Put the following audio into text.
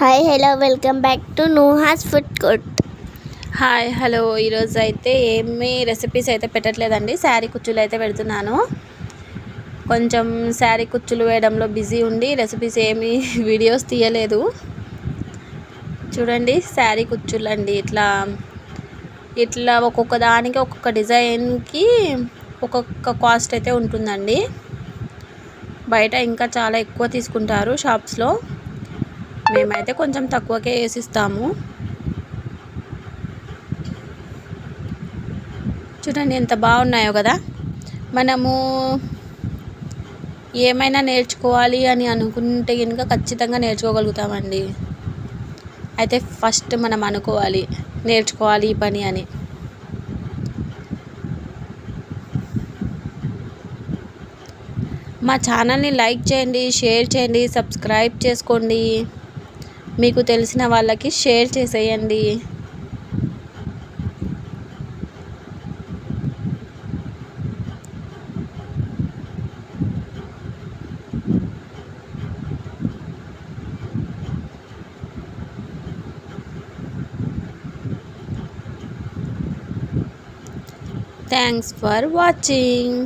Hi hello welcome back to నూహాస్ food court. Hi hello ఈరోజు అయితే ఏమీ రెసిపీస్ అయితే పెట్టట్లేదండి. శారీ కుచ్చులు అయితే పెడుతున్నాను. కొంచెం శారీ కుచ్చులు వేయడంలో బిజీ ఉండి రెసిపీస్ ఏమీ వీడియోస్ తీయలేదు. చూడండి శారీ కుచ్చులు అండి. ఇట్లా ఒక్కొక్క దానికి ఒక్కొక్క డిజైన్కి ఒక్కొక్క కాస్ట్ అయితే ఉంటుందండి. బయట ఇంకా చాలా ఎక్కువ తీసుకుంటారు షాప్స్లో. మేమైతే కొంచెం తక్కువకే వేసిస్తాము. చూడండి ఎంత బాగున్నాయో కదా. మనము ఏమైనా నేర్చుకోవాలి అని అనుకుంటే కనుక ఖచ్చితంగా నేర్చుకోగలుగుతామండి. అయితే ఫస్ట్ మనం అనుకోవాలి నేర్చుకోవాలి ఈ పని అని. మా ఛానల్ని లైక్ చేయండి, షేర్ చేయండి, సబ్స్క్రైబ్ చేసుకోండి. మీకు తెలిసిన వాళ్ళకి షేర్ చేసేయండి. Thanks for watching.